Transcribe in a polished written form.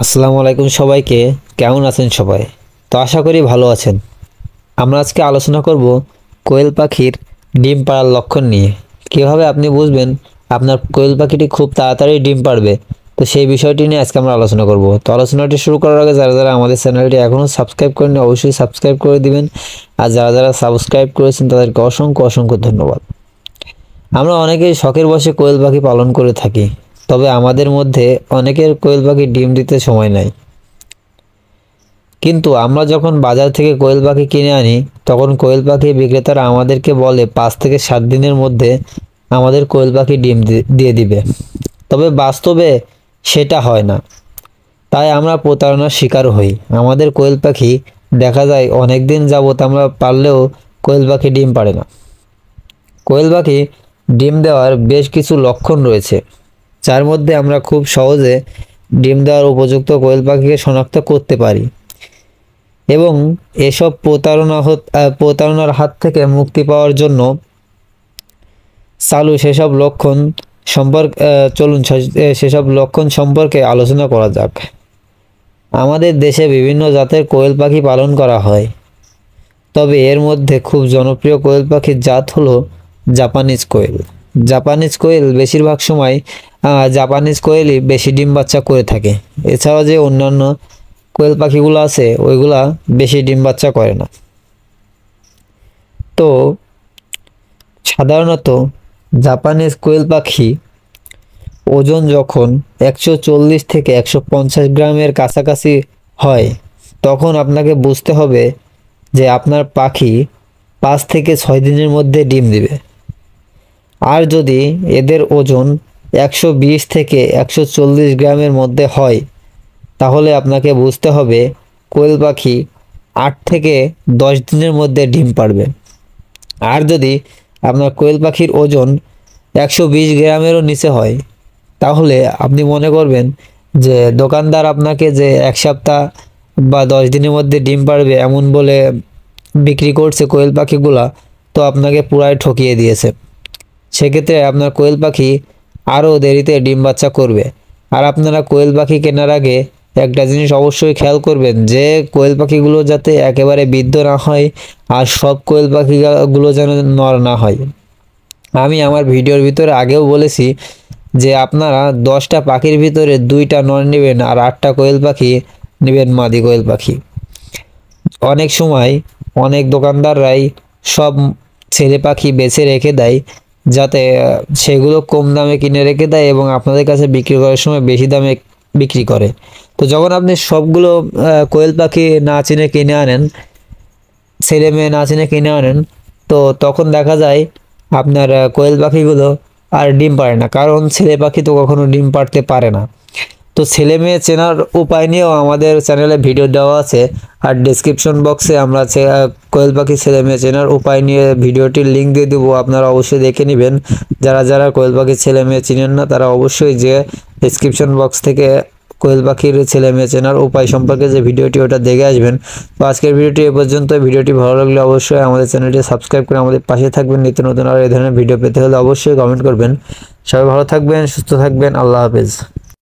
আসসালামু আলাইকুম সবাইকে। কেমন আছেন সবাই? তো আশা করি ভালো আছেন। আমরা আজকে আলোচনা করব কোয়েল পাখির ডিম পাড়ার লক্ষণ নিয়ে। কিভাবে আপনি বুঝবেন আপনার কোয়েল পাখিটি খুব তাড়াতাড়ি ডিম পাড়বে, তো সেই বিষয়টি নিয়ে আজকে আমরা আলোচনা করব। তো আলোচনাটি শুরু করার আগে যারা যারা আমাদের চ্যানেলটি এখনও সাবস্ক্রাইব করেননি অবশ্যই সাবস্ক্রাইব করে দিবেন, আর যারা যারা সাবস্ক্রাইব করেছেন তাদেরকে অসংখ্য অসংখ্য ধন্যবাদ। আমরা অনেকেই শখের বশে কোয়েল পাখি পালন করে থাকি, তবে আমাদের মধ্যে অনেকের কোয়েল পাখি ডিম দিতে সময় নাই। কিন্তু আমরা যখন বাজার থেকে কোয়েল পাখি কিনে আনি, তখন কোয়েল পাখি বিক্রেতারা আমাদেরকে বলে 5 থেকে 7 দিনের মধ্যে আমাদের কোয়েল পাখি ডিম দিয়ে দিবে। তবে বাস্তবে সেটা হয় না। তাই আমরা প্রতারণার শিকার হই। আমাদের কোয়েল পাখি দেখা যায় অনেক দিন যাবত আমরা পারলেও কোয়েল পাখি ডিম পারে না। কোয়েল পাখি ডিম দেওয়ার বেশ কিছু লক্ষণ রয়েছে, যার মধ্যে আমরা খুব সহজে ডিম দেওয়ার উপযুক্ত কোয়েল পাখিকে শনাক্ত করতে পারি এবং এসব প্রতারণার হাত থেকে মুক্তি পাওয়ার জন্য সেসব লক্ষণ সেসব লক্ষণ সম্পর্কে আলোচনা করা যাক। আমাদের দেশে বিভিন্ন জাতের কোয়েল পাখি পালন করা হয়, তবে এর মধ্যে খুব জনপ্রিয় কোয়েল পাখির জাত হলো জাপানিজ কোয়েল। জাপানিজ কোয়েল বেশিরভাগ সময় জাপানিজ কোয়েলই বেশি ডিম বাচ্চা করে থাকে। এছাড়াও যে অন্যান্য কোয়েল পাখিগুলো আছে ওইগুলা বেশি ডিম বাচ্চা করে না। তো সাধারণত জাপানিজ কোয়েল পাখি ওজন যখন 140 থেকে 150 গ্রামের কাছাকাছি হয়, তখন আপনাকে বুঝতে হবে যে আপনার পাখি 5 থেকে 6 দিনের মধ্যে ডিম দিবে। আর যদি এদের ওজন 120 থেকে 140 গ্রামের মধ্যে হয়, তাহলে আপনাকে বুঝতে হবে কোয়েল পাখি 8 থেকে 10 দিনের মধ্যে ডিম পাড়বে। আর যদি আপনার কোয়েল পাখির ওজন 120 গ্রামেরও নিচে হয়, তাহলে আপনি মনে করবেন যে দোকানদার আপনাকে যে 1 সপ্তাহ বা 10 দিনের মধ্যে ডিম পাড়বে এমন বলে বিক্রি করছে কোয়েল পাখিগুলা, তো আপনাকে পুরাই ঠকিয়ে দিয়েছে। সেক্ষেত্রে আপনার কোয়েল পাখি আরও দেরিতে ডিম বাচ্চা করবে। আর আপনারা কোয়েল পাখি কেনার আগে একটা জিনিস অবশ্যই খেয়াল করবেন যে কোয়েল পাখিগুলো যাতে একেবারে বৃদ্ধ না হয়, আর সব কোয়েল পাখিগুলো যেন নর না হয়। আমি আমার ভিডিওর ভিতরে আগেও বলেছি যে আপনারা 10টা পাখির ভিতরে 2টা নর নেবেন আর 8টা কোয়েল পাখি নেবেন মাদি কোয়েল পাখি। অনেক সময় অনেক দোকানদাররাই সব ছেলে পাখি বেছে রেখে দেয়, যাতে সেগুলো কম দামে কিনে রেখে দেয় এবং আপনাদের কাছে বিক্রি করার সময় বেশি দামে বিক্রি করে। তো যখন আপনি সবগুলো কোয়েল পাখি না চিনে কিনে আনেন, ছেলে মেয়ে না চিনে কিনে আনেন, তো তখন দেখা যায় আপনার কোয়েল পাখিগুলো আর ডিম পারে না, কারণ ছেলে পাখি তো কখনো ডিম পাড়তে পারে না। তো ছেলে মেয়ে চেনার উপায় নিয়েও আমাদের চ্যানেলে ভিডিও দেওয়া আছে, আর ডেসক্রিপশন বক্সে আমরা কোয়েল পাখি ছেলে মেয়ে চেনার উপায় নিয়ে ভিডিওটির লিঙ্ক দিয়ে দেবো, আপনারা অবশ্যই দেখে নেবেন। যারা যারা কোয়েল পাখি ছেলে মেয়ে চিনেন না তারা অবশ্যই যে ডেসক্রিপশন বক্স থেকে কোয়েল পাখির ছেলে মেয়ে চেনার উপায় সম্পর্কে যে ভিডিওটি ওটা দেখে আসবেন। তো আজকের ভিডিওটি এ পর্যন্ত। ভিডিওটি ভালো লাগলে অবশ্যই আমাদের চ্যানেলটি সাবস্ক্রাইব করে আমাদের পাশে থাকবেন। নিত্য নতুন আর এই ধরনের ভিডিও পেতে হলে অবশ্যই কমেন্ট করবেন। সবাই ভালো থাকবেন, সুস্থ থাকবেন। আল্লাহ হাফেজ।